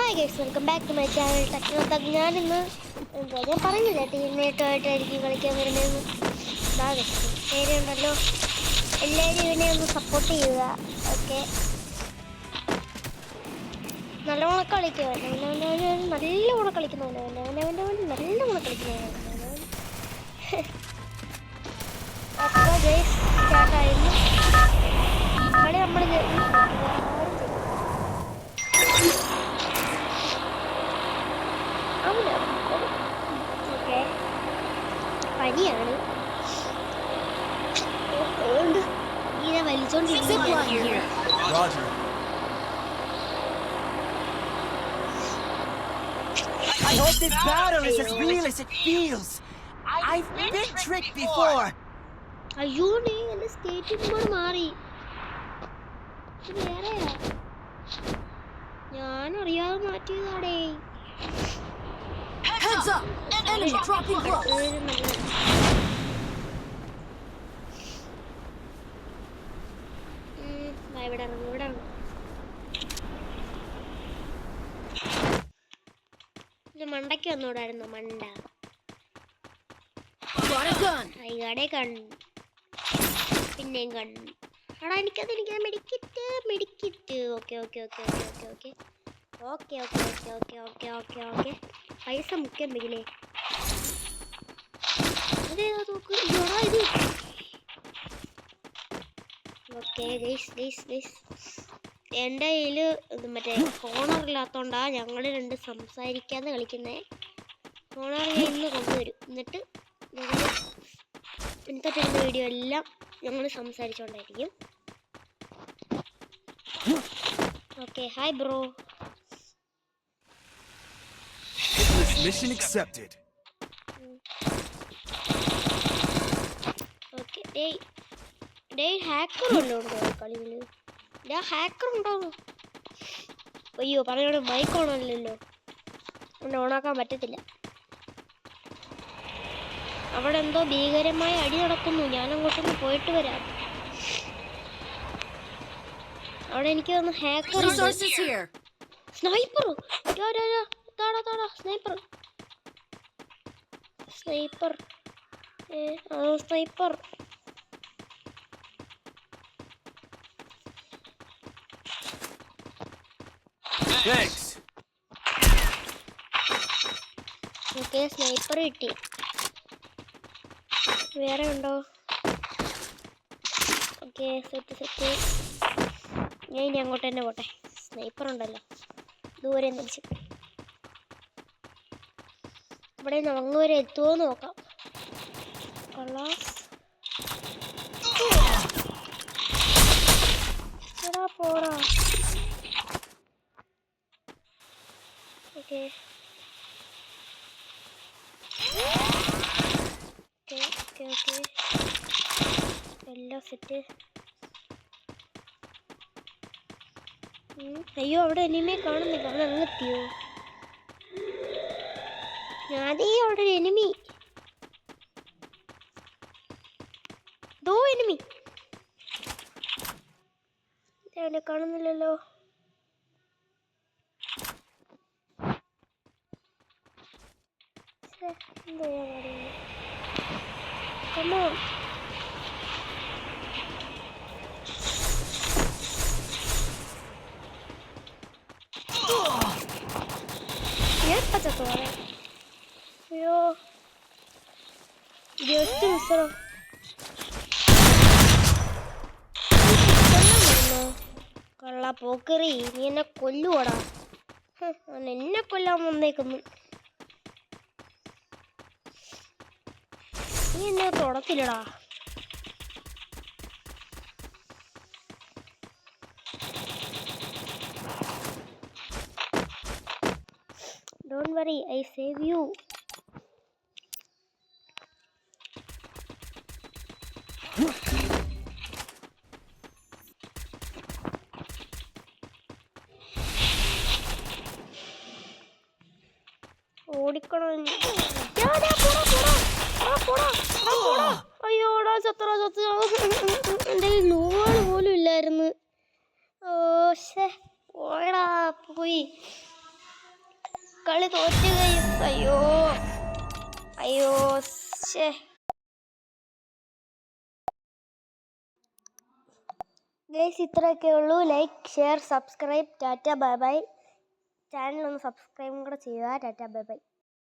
Hi guys, welcome back to my channel Technotech. ഞാനിന്ന് ഞാൻ പറഞ്ഞില്ല ടീമേറ്റുമായിട്ടായിരിക്കും കളിക്കാൻ വരുന്നതെന്ന്. പേരുണ്ടല്ലോ, എല്ലാവരും ഇവനെ ഒന്ന് സപ്പോർട്ട് ചെയ്യുക. ഓക്കെ, നല്ലോണം കളിക്കുക. നല്ലോണം കളിക്കുന്നവനാണ് നല്ലോണം കളിക്കുന്നവനാണ്. അപ്പോൾ ഗൈസ് സ്റ്റാർട്ടായിരുന്നു കളി. നമ്മൾ ഓക്കെ, പനിയാണ് ഇങ്ങനെ വലിച്ചോണ്ടിരിക്കുന്നു. I hope this battle is as real as it feels. I've been tricked before. അയ്യോ, നീ എന്റെ സ്റ്റേറ്റ് നമ്പർ മാറി. വേറെയാ, ഞാൻ അറിയാതെ മാറ്റിയതാടേ. Heads up! Enemy dropping close. ഇവിടെ മണ്ടയ്ക്ക് വന്നോടായിരുന്നു മണ്ട. കൈകാടെ കണ്ണു പിന്നെയും കണ്ണു. എടാ എനിക്കത് മെഡിക്കിറ്റ്. ഓക്കെ. പൈസ മുഖ്യം വെക്കില്ലേ? അതേതാ നോക്ക്. ഇത് ഓക്കെ ഗൈസ്, എൻ്റെ കയ്യിൽ മറ്റേ ഫോണറില്ലാത്തോണ്ടാ ഞങ്ങൾ രണ്ട് സംസാരിക്കാതെ കളിക്കുന്നേ. ഫോണർ ഇന്ന് കൊണ്ടുവരും, എന്നിട്ട് ഞങ്ങൾ ഇന്നത്തെ തരുന്ന വീഡിയോ എല്ലാം ഞങ്ങൾ സംസാരിച്ചുകൊണ്ടായിരിക്കും. Okay, hi bro. Mission accepted. Okay, ഡേയ് ഹാക്കർ വല്ലതും ഉണ്ടോ കളിയിൽ? ഹാക്കർ ഉണ്ടാവും. അയ്യോ, പറഞ്ഞോട് മൈക്ക് ഓണല്ലല്ലോ, അതുകൊണ്ട് ഓണാക്കാൻ പറ്റത്തില്ല. അവിടെ എന്തോ ഭീകരമായ അടി നടക്കുന്നു. ഞാൻ അങ്ങോട്ടൊന്ന് പോയിട്ട് വരാം. അവിടെ എനിക്ക് വന്ന് hacker sniper sniper. Thanks. Okay, sniper കിട്ടി. വേറെ ഉണ്ടോ? Okay, set. ഞാൻ ഇനി അങ്ങോട്ട് തന്നെ പോട്ടെ. സ്നൈപ്പർ ഉണ്ടല്ലോ, ദൂരെ നിൽച്ച്. ഇവിടെ അങ്ങ് വരെ എത്തുമോ നോക്കാം. പോടാ. ഓക്കെ, എല്ലാം സെറ്റ്. അയ്യോ, അവിടെ എനിമിയെ കാണുന്നില്ല. അവിടെ അങ്ങ് എത്തിയോ? ഞാനേ അവിടെ ഒരു എനിമി. എനിമി അവിടെ കാണുന്നില്ലല്ലോ. എന്താ കമോൺ. അയ്യോ, ജസ്റ്റ് മിസ്സറോ. കള്ള പോക്കറി, നീ എന്നെ കൊല്ലുവാടാ. എന്നെ കൊല്ലാൻ വന്നേക്കുന്നു. നീ എന്നെ തുടത്തില്ലടാ. Don't worry, I save you. ഓടിക്കണോ? അയ്യോടാ, ചത്ര എൻ്റെ നൂറ് പോലും ഇല്ലായിരുന്നു. ഓ ശേ, പോയടാ, പോയി. കളി തോറ്റ് ഗൈസ്. അയ്യോ അയ്യോ ശേ. ഗൈസ് ഇത്രയൊക്കെ ഉള്ളൂ. Like, share, subscribe. Tata bye bye. Channel ഒന്ന് സബ്സ്ക്രൈബും കൂടെ ചെയ്യുക. Tata bye bye.